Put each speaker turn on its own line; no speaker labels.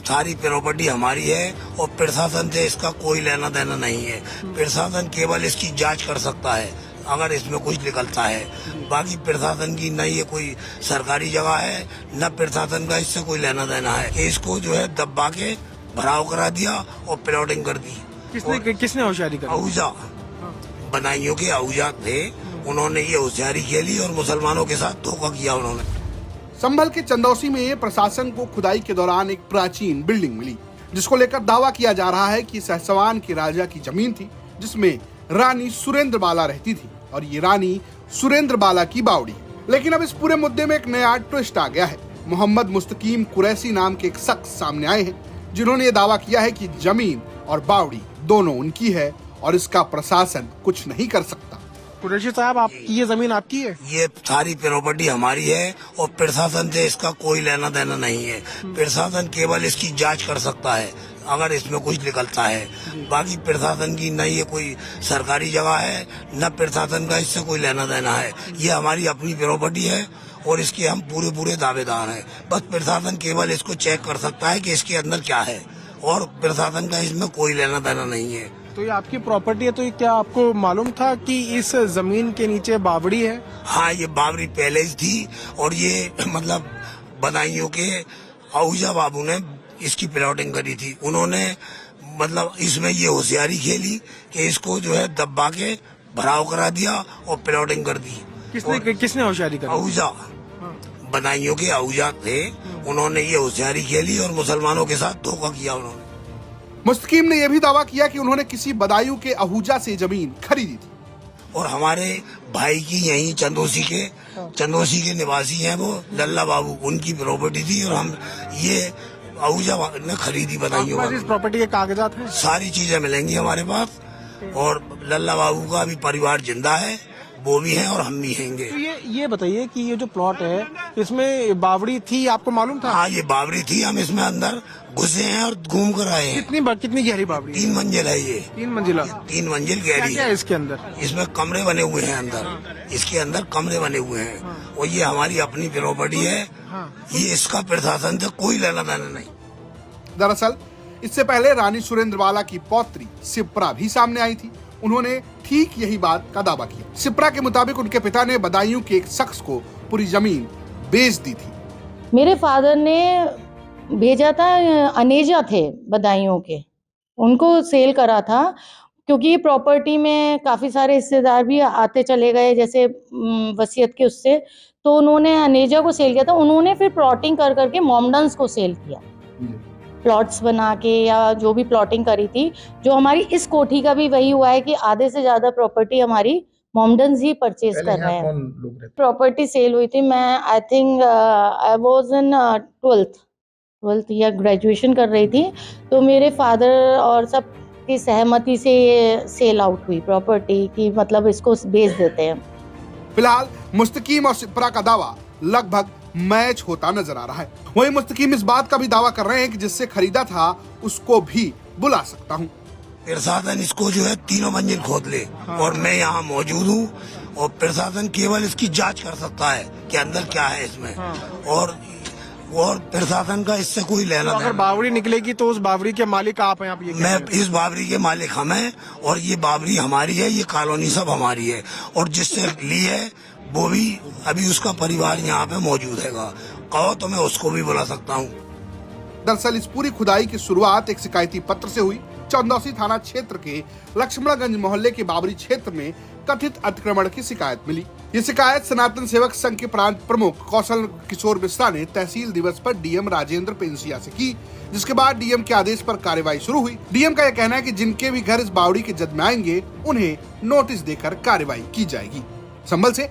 सारी प्रॉपर्टी हमारी है और प्रशासन से इसका कोई लेना देना नहीं है। प्रशासन केवल इसकी जांच कर सकता है अगर इसमें कुछ निकलता है। बाकी प्रशासन की न ये कोई सरकारी जगह है, न प्रशासन का इससे कोई लेना देना है। इसको जो है दबा के भराव करा दिया और प्लॉटिंग कर दी।
किसने होशियारी करी?
आहूजा, बदायूं के आहूजा थे, उन्होंने ये होशियारी खेली और मुसलमानों के साथ धोखा किया उन्होंने।
संभल के चंदौसी में प्रशासन को खुदाई के दौरान एक प्राचीन बिल्डिंग मिली, जिसको लेकर दावा किया जा रहा है कि सहसवान के राजा की जमीन थी, जिसमें रानी सुरेंद्र बाला रहती थी और ये रानी सुरेंद्र बाला की बावड़ी। लेकिन अब इस पूरे मुद्दे में एक नया ट्विस्ट आ गया है। मोहम्मद मुस्तकीम कुरैशी नाम के एक शख्स सामने आए हैं, जिन्होंने ये दावा किया है कि जमीन और बावड़ी दोनों उनकी है और इसका प्रशासन कुछ नहीं कर सकता।
कुरैशी साहब, आपकी ये जमीन आपकी है?
ये सारी प्रॉपर्टी हमारी है और प्रशासन से इसका कोई लेना देना नहीं है। प्रशासन केवल इसकी जांच कर सकता है अगर इसमें कुछ निकलता है। बाकी प्रशासन की न ये कोई सरकारी जगह है, न प्रशासन का इससे कोई लेना देना है। ये हमारी अपनी प्रॉपर्टी है और इसके हम पूरे दावेदार हैं। बस प्रशासन केवल इसको चेक कर सकता है कि इसके अंदर क्या है और प्रशासन का इसमें कोई लेना देना नहीं है।
तो ये आपकी प्रॉपर्टी है, तो ये क्या आपको मालूम था कि इस जमीन के नीचे बावड़ी है?
हाँ, ये बावड़ी पहले ही थी और ये मतलब बदायूं के आहूजा बाबू ने इसकी प्लॉटिंग करी थी। उन्होंने मतलब इसमें ये होशियारी खेली कि इसको जो है दबा के भराव करा दिया और प्लॉटिंग कर दी।
किसने होशियारी करी?
आहूजा, बदायूं के आहूजा थे, उन्होंने ये होशियारी खेली और मुसलमानों के साथ धोखा किया उन्होंने।
मुस्तकीम ने यह भी दावा किया कि उन्होंने किसी बदायूं के आहूजा से जमीन खरीदी थी
और हमारे भाई की यही चंदोसी के निवासी हैं वो लल्ला बाबू, उनकी प्रॉपर्टी थी और हम ये आहूजा ने खरीदी। बदायूं
इस प्रॉपर्टी के कागजात हैं?
सारी चीजें मिलेंगी हमारे पास और लल्ला बाबू का भी परिवार जिंदा है, वो भी हैं और हम भी हैंगे।
तो ये बताइए कि ये जो प्लॉट है इसमें बावड़ी थी, आपको मालूम था?
हाँ, ये बावड़ी थी, हम इसमें अंदर घुसे हैं और घूम कर आए हैं।
कितनी गहरी बावड़ी?
3 मंजिल है ये।
3 मंजिला?
3 मंजिल गहरी
क्या
है।
है इसके अंदर?
इसमें कमरे बने हुए हैं अंदर, इसके अंदर कमरे बने हुए हैं और ये हमारी अपनी प्रॉपर्टी है। ये इसका प्रशासन से कोई लेना देना नहीं।
दरअसल इससे पहले रानी सुरेंद्र बाला की पौत्री सिप्रा भी सामने आई थी। उन्होंने ठीक यही बात का दावा किया। सिप्रा के मुताबिक उनके पिता ने बदायूं के एक शख्स को पूरी जमीन बेच दी थी।
मेरे फादर ने भेजा था, अनेजा थे बदायूं के, उनको सेल करा था क्योंकि ये प्रॉपर्टी में काफ़ी सारे हिस्सेदार भी आते चले गए, जैसे वसीयत के उससे, तो उन्होंने अनेजा को सेल किया था। उन्होंने फिर प्लॉटिंग कर करके मॉमडन्स को सेल किया, प्लॉट्स बना के या जो भी प्लॉटिंग करी थी। जो हमारी इस कोठी का भी वही हुआ है कि आधे से ज़्यादा प्रॉपर्टी हमारी मॉमडन्स ही परचेज कर रहे हैं। प्रॉपर्टी सेल हुई थी, मैं I think I was in 12th या ग्रेजुएशन कर रही थी, तो मेरे फादर और सब की सहमति से ये सेल आउट हुई प्रॉपर्टी की, मतलब इसको बेच देते हैं।
फिलहाल मुस्तकीम और सिप्रा का दावा लगभग मैच होता नजर आ रहा है। वहीं मुस्तकीम इस बात का भी दावा कर रहे हैं कि जिससे खरीदा था उसको भी बुला सकता हूँ।
प्रशासन इसको जो है 3 मंजिल खोद ले और मैं यहाँ मौजूद हूँ और प्रशासन केवल इसकी जांच कर सकता है कि अंदर क्या है इसमें और प्रशासन का इससे कोई लेना
अगर बावड़ी निकलेगी तो उस बावड़ी के मालिक आप हैं? आप ये
मैं इस बावड़ी के मालिक हम हैं और ये बावड़ी हमारी है, ये कॉलोनी सब हमारी है और जिससे ली है वो भी अभी उसका परिवार यहाँ पे मौजूद है। कहो तो मैं उसको भी बुला सकता हूँ।
दरअसल इस पूरी खुदाई की शुरुआत एक शिकायती पत्र से हुई। चंदौसी थाना क्षेत्र के लक्ष्मणगंज मोहल्ले के बाबरी क्षेत्र में कथित अतिक्रमण की शिकायत मिली। ये शिकायत सनातन सेवक संघ के प्रांत प्रमुख कौशल किशोर मिश्रा ने तहसील दिवस पर डीएम राजेंद्र पेंसिया से की, जिसके बाद डीएम के आदेश पर कार्रवाई शुरू हुई। डीएम का यह कहना है कि जिनके भी घर इस बावड़ी के जद में आएंगे उन्हें नोटिस देकर कार्रवाई की जाएगी। संभल से